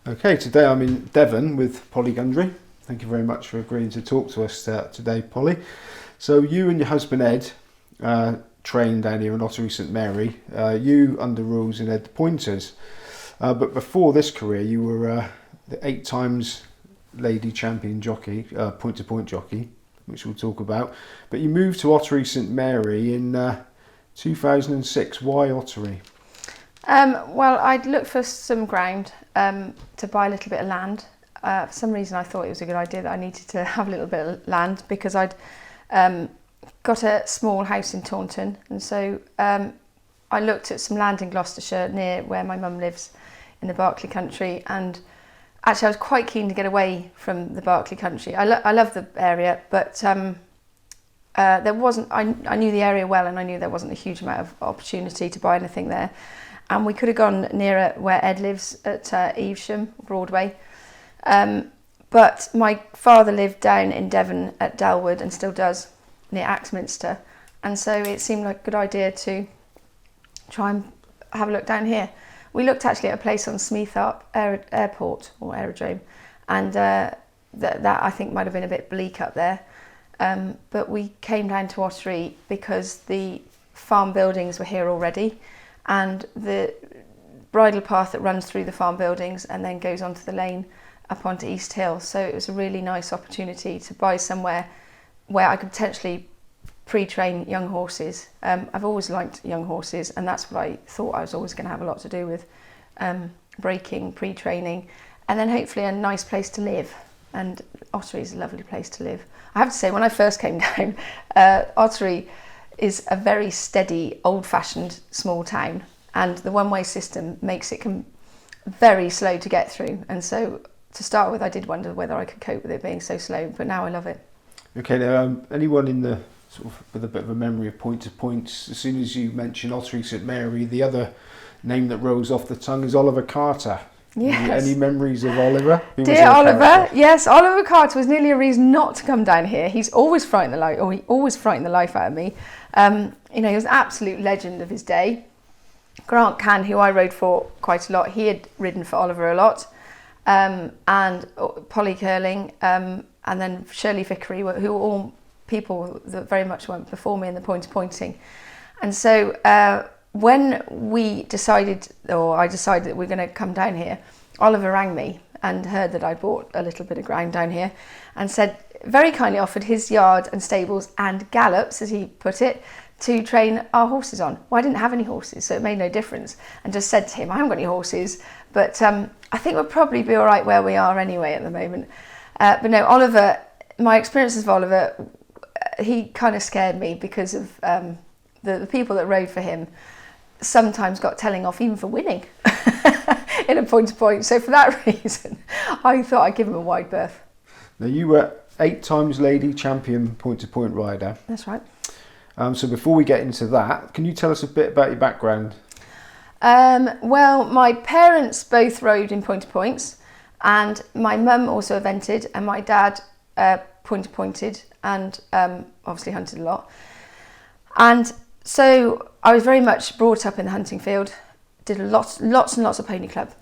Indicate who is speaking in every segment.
Speaker 1: Okay, today I'm in Devon with Polly Gundry. Thank you very much for agreeing to talk to us today, Polly. So you and your husband Ed trained down here in Ottery St Mary. You under rules and Ed the Pointers. But before this career, you were the 8 times lady champion jockey, point-to-point jockey, which we'll talk about. But you moved to Ottery St Mary in 2006. Why Ottery?
Speaker 2: Well, I'd looked for some ground to buy a little bit of land. For some reason I thought it was a good idea that I needed to have a little bit of land because I'd got a small house in Taunton, and so I looked at some land in Gloucestershire near where my mum lives in the Berkeley country, and actually I was quite keen to get away from the Berkeley country. I love the area, but there wasn't, I knew the area well, and I knew there wasn't a huge amount of opportunity to buy anything there. And we could have gone nearer where Ed lives at Evesham, Broadway. But my father lived down in Devon at Delwood and still does, near Axminster. And so it seemed like a good idea to try and have a look down here. We looked actually at a place on Smeethorpe Airport or Aerodrome, and that I think might have been a bit bleak up there. But we came down to Ottery because the farm buildings were here already, and the bridle path that runs through the farm buildings and then goes onto the lane up onto East Hill. So it was a really nice opportunity to buy somewhere where I could potentially pre-train young horses. I've always liked young horses, and that's what I thought I was always going to have a lot to do with, breaking, pre-training, and then hopefully a nice place to live. And Ottery is a lovely place to live. I have to say, when I first came down, Ottery is a very steady, old-fashioned small town, and the one-way system makes it very slow to get through. And so, to start with, I did wonder whether I could cope with it being so slow, but now I love it.
Speaker 1: Okay, now anyone in the sort of with a bit of a memory of point-to-points, as soon as you mention Ottery St Mary, the other name that rolls off the tongue is Oliver Carter.
Speaker 2: Yes.
Speaker 1: Any memories of Oliver?
Speaker 2: Dear Oliver, yes, Oliver Carter was nearly a reason not to come down here. He always frightened the life out of me. He was an absolute legend of his day. Grant Cann, who I rode for quite a lot, he had ridden for Oliver a lot, and Polly Curling, and then Shirley Vickery, who were all people that very much went before me in the point-to-pointing. And so when I decided that we're going to come down here, Oliver rang me and heard that I bought a little bit of ground down here, and said, very kindly offered his yard and stables and gallops, as he put it, to train our horses on. Well, I didn't have any horses, so it made no difference, and just said to him, I haven't got any horses, but I think we'll probably be all right where we are anyway at the moment. But no, Oliver, my experiences of Oliver, he kind of scared me because of the people that rode for him sometimes got telling off even for winning in a point-to-point. So for that reason, I thought I'd give him a wide berth.
Speaker 1: Now you were 8 times lady champion point-to-point rider.
Speaker 2: That's right.
Speaker 1: So before we get into that, can you tell us a bit about your background?
Speaker 2: Well, my parents both rode in point-to-points, and my mum also evented, and my dad point-to-pointed and obviously hunted a lot. And so I was very much brought up in the hunting field, did lots and lots of pony club.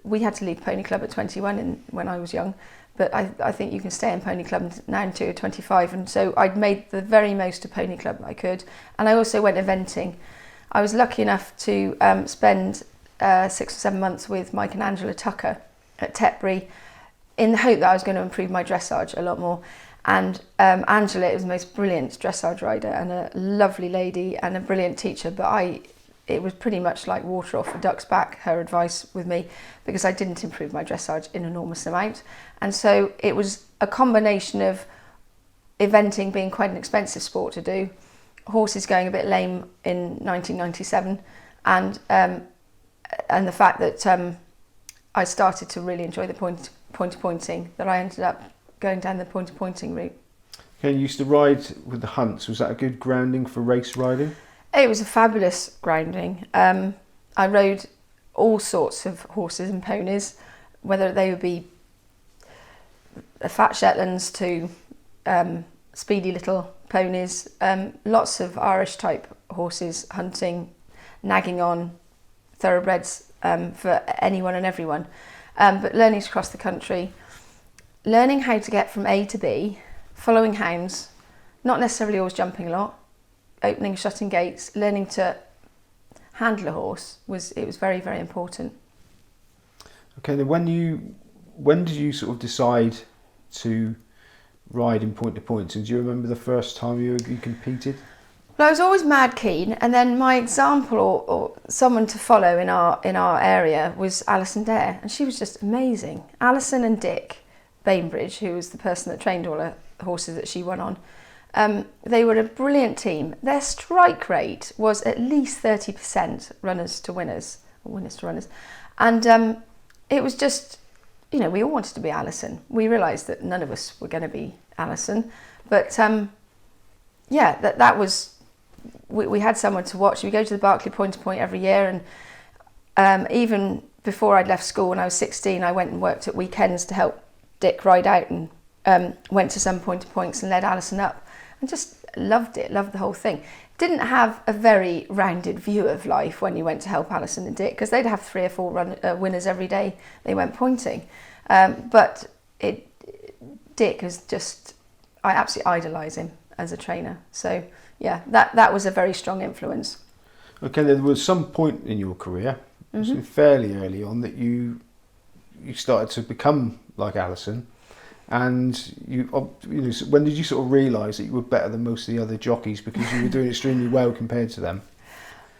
Speaker 2: We had to leave pony club at 21 when I was young, but I think you can stay in pony club now until you're 25, and so I'd made the very most of pony club I could. And I also went eventing. I was lucky enough to spend 6 or 7 months with Mike and Angela Tucker at Tetbury, in the hope that I was going to improve my dressage a lot more. And Angela is the most brilliant dressage rider and a lovely lady and a brilliant teacher, but it was pretty much like water off a duck's back, her advice with me, because I didn't improve my dressage in an enormous amount. And so it was a combination of eventing being quite an expensive sport to do, horses going a bit lame in 1997, and the fact that I started to really enjoy the point-to-pointing, that I ended up going down the point-to-pointing route.
Speaker 1: Okay, you used to ride with the hunts. Was that a good grounding for race riding?
Speaker 2: It was a fabulous grounding. I rode all sorts of horses and ponies, whether they would be fat Shetlands to speedy little ponies, lots of Irish type horses hunting, nagging on, thoroughbreds for anyone and everyone. But learning to cross the country, learning how to get from A to B, following hounds, not necessarily always jumping a lot, opening and shutting gates, learning to handle a horse was very, very important.
Speaker 1: Okay, then when did you sort of decide to ride in point to points, and do you remember the first time you competed?
Speaker 2: Well, I was always mad keen, and then my example or someone to follow in our area was Alison Dare, and she was just amazing. Alison and Dick Bainbridge, who was the person that trained all the horses that she won on, they were a brilliant team. Their strike rate was at least 30% runners to winners, or winners to runners, and it was just, you know, we all wanted to be Alison. We realised that none of us were going to be Alison, but yeah, that was, we had someone to watch. We go to the Berkeley Point to Point every year, and even before I'd left school when I was 16, I went and worked at weekends to help Dick ride out, and went to some point to points and led Alison up, and just loved it, loved the whole thing. Didn't have a very rounded view of life when you went to help Alison and Dick, because they'd have 3 or 4 winners every day they went pointing. But Dick is just, I absolutely idolise him as a trainer. So yeah, that was a very strong influence.
Speaker 1: Okay, there was some point in your career, fairly early on, that you started to become like Alison. And when did you sort of realise that you were better than most of the other jockeys because you were doing extremely well compared to them?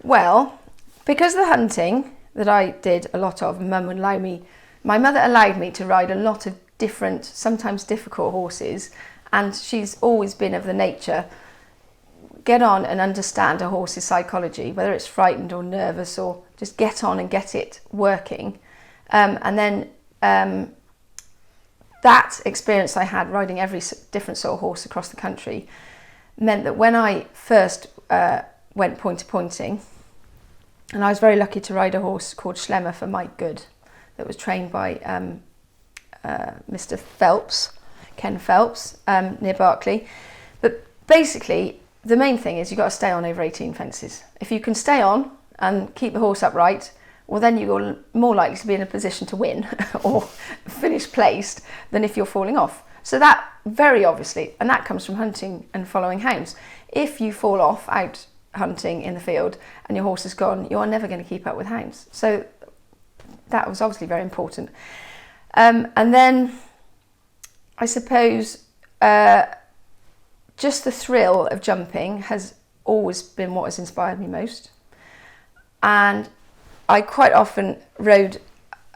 Speaker 2: Well, because of the hunting that I did a lot of, my mother allowed me to ride a lot of different, sometimes difficult horses, and she's always been of the nature, get on and understand a horse's psychology, whether it's frightened or nervous, or just get on and get it working. And then that experience I had riding every different sort of horse across the country meant that when I first went point to pointing, and I was very lucky to ride a horse called Schlemmer for Mike Good that was trained by Mr. Phelps, Ken Phelps, near Berkeley. But basically, the main thing is you've got to stay on over 18 fences. If you can stay on and keep the horse upright, well, then you're more likely to be in a position to win or finish placed than if you're falling off. So that very obviously, and that comes from hunting and following hounds. If you fall off out hunting in the field and your horse is gone, you are never going to keep up with hounds. So that was obviously very important. And then I suppose just the thrill of jumping has always been what has inspired me most. And I quite often rode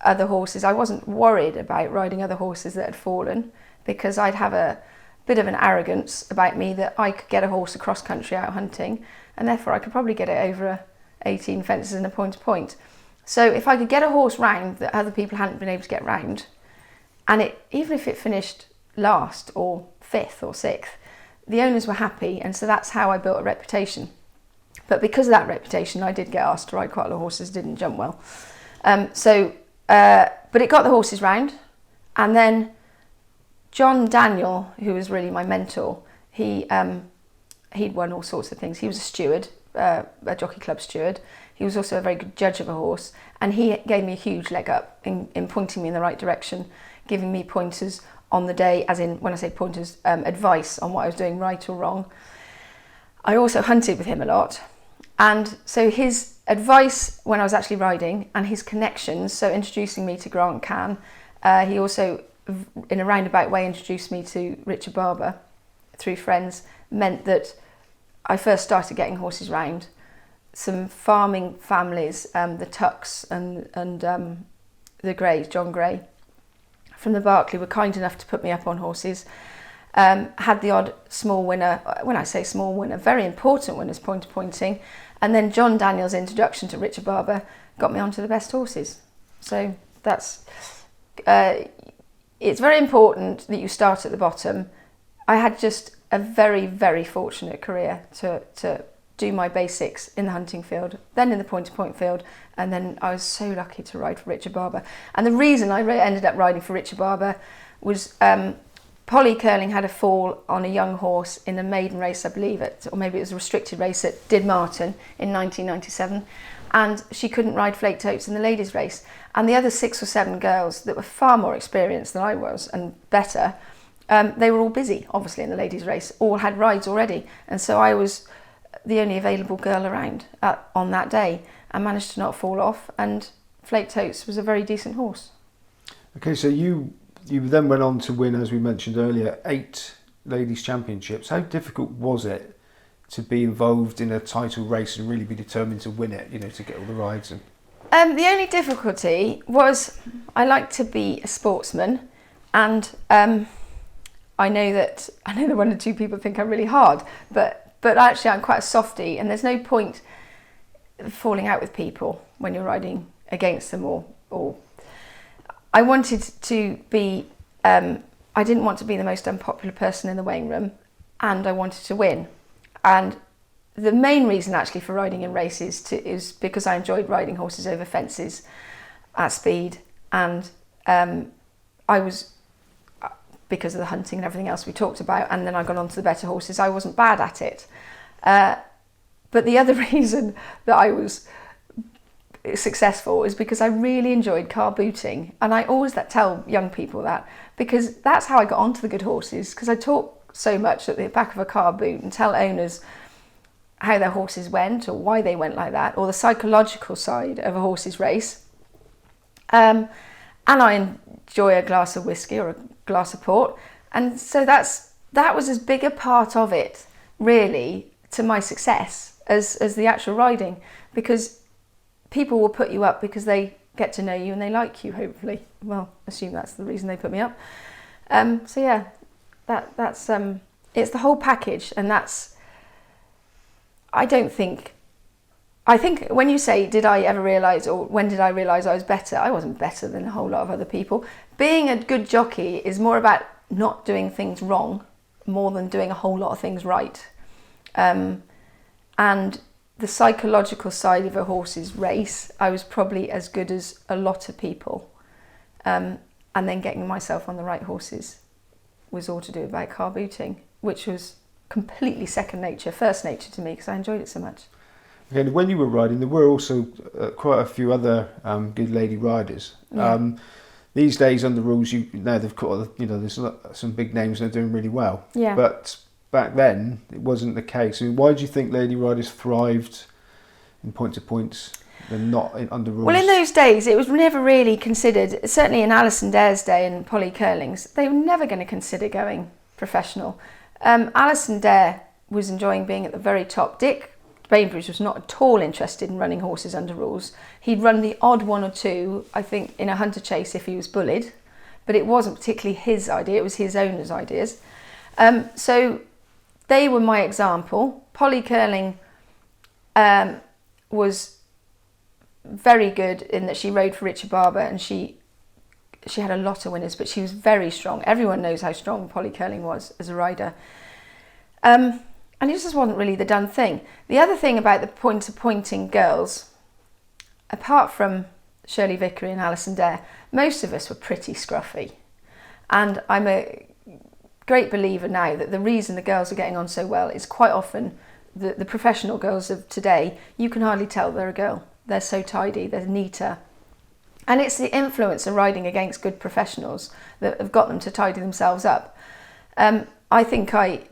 Speaker 2: other horses. I wasn't worried about riding other horses that had fallen, because I'd have a bit of an arrogance about me that I could get a horse across country out hunting, and therefore I could probably get it over 18 fences in a point to point. So if I could get a horse round that other people hadn't been able to get round, and even if it finished last or 5th or 6th, the owners were happy, and so that's how I built a reputation. But because of that reputation, I did get asked to ride quite a lot of horses, didn't jump well. But it got the horses round. And then John Daniel, who was really my mentor, he'd won all sorts of things. He was a steward, a jockey club steward. He was also a very good judge of a horse. And he gave me a huge leg up in pointing me in the right direction, giving me pointers on the day, as in, when I say pointers, advice on what I was doing right or wrong. I also hunted with him a lot. And so his advice when I was actually riding, and his connections, so introducing me to Grant Can, he also, in a roundabout way, introduced me to Richard Barber through friends, meant that I first started getting horses round. Some farming families, the Tucks and the Greys, John Gray, from the Berkeley, were kind enough to put me up on horses. Had the odd small winner, when I say small winner, very important winners point to pointing, and then John Daniel's introduction to Richard Barber got me onto the best horses. So that's, it's very important that you start at the bottom. I had just a very, very fortunate career to do my basics in the hunting field, then in the point to point field, and then I was so lucky to ride for Richard Barber. And the reason I ended up riding for Richard Barber was Polly Curling had a fall on a young horse in a maiden race, I believe, or maybe it was a restricted race at Did Martin in 1997. and she couldn't ride flake totes in the ladies' race. And the other 6 or 7 girls that were far more experienced than I was and better, they were all busy, obviously, in the ladies' race, all had rides already. And so I was the only available girl around on that day, and managed to not fall off, and Flake Totes was a very decent horse.
Speaker 1: Okay, so you then went on to win, as we mentioned earlier, 8 ladies' championships. How difficult was it to be involved in a title race and really be determined to win it, to get all the rides? And
Speaker 2: the only difficulty was I like to be a sportsman, and I know that 1 or 2 people think I'm really hard, but actually I'm quite a softie, and there's no point falling out with people when you're riding against them, or I wanted to be, I didn't want to be the most unpopular person in the weighing room, and I wanted to win. And the main reason actually for riding in races is because I enjoyed riding horses over fences at speed, and I was, because of the hunting and everything else we talked about, and then I got on to the better horses, I wasn't bad at it. But the other reason that I was successful is because I really enjoyed car booting, and I always tell young people that, because that's how I got onto the good horses, because I talk so much at the back of a car boot and tell owners how their horses went or why they went like that, or the psychological side of a horse's race. And I enjoy a glass of whiskey or a glass of port, and so that was as big a part of it really to my success as the actual riding, because people will put you up because they get to know you and they like you, hopefully. Well, assume that's the reason they put me up. So yeah, that's it's the whole package, and I think when you say, did I ever realise, or when did I realise I was better? I wasn't better than a whole lot of other people. Being a good jockey is more about not doing things wrong more than doing a whole lot of things right. And the psychological side of a horse's race, I was probably as good as a lot of people. And then getting myself on the right horses was all to do about car booting, which was completely second nature, first nature to me, because I enjoyed it so much.
Speaker 1: Okay, when you were riding, there were also quite a few other good lady riders. Yeah. These days, under rules, now they've got, there's some big names and they're doing really well.
Speaker 2: Yeah.
Speaker 1: But back then, it wasn't the case. I mean, why do you think lady riders thrived in point-to-points and not under rules?
Speaker 2: Well, in those days, it was never really considered, certainly in Alison Dare's day and Polly Curling's, they were never going to consider going professional. Alison Dare was enjoying being at the very top. Dick Bainbridge was not at all interested in running horses under rules. He'd run the odd 1 or 2, I think, in a hunter chase if he was bullied, but it wasn't particularly his idea, it was his owner's ideas. So they were my example. Polly Curling was very good in that she rode for Richard Barber, and she had a lot of winners, but she was very strong. Everyone knows how strong Polly Curling was as a rider. And it just wasn't really the done thing. The other thing about the point-to-pointing girls, apart from Shirley Vickery and Alison Dare, most of us were pretty scruffy. And I'm a great believer now that the reason the girls are getting on so well is quite often the professional girls of today, you can hardly tell they're a girl. They're so tidy, they're neater. And it's the influence of riding against good professionals that have got them to tidy themselves up. I think I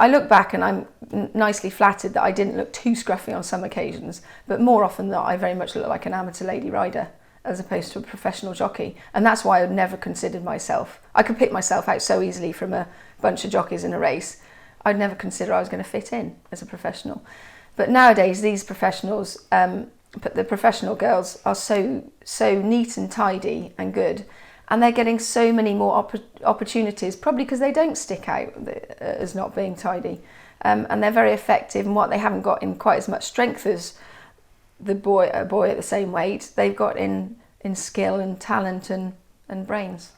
Speaker 2: look back and I'm nicely flattered that I didn't look too scruffy on some occasions, but more often than not, I very much look like an amateur lady rider as opposed to a professional jockey. And that's why I would never considered myself. I could pick myself out so easily from a bunch of jockeys in a race. I'd never consider I was going to fit in as a professional. But nowadays, these professionals, but the professional girls are so neat and tidy and good, and they're getting so many more opportunities, probably because they don't stick out as not being tidy, and they're very effective. And what they haven't got in quite as much strength as a boy at the same weight, they've got in skill and talent and brains.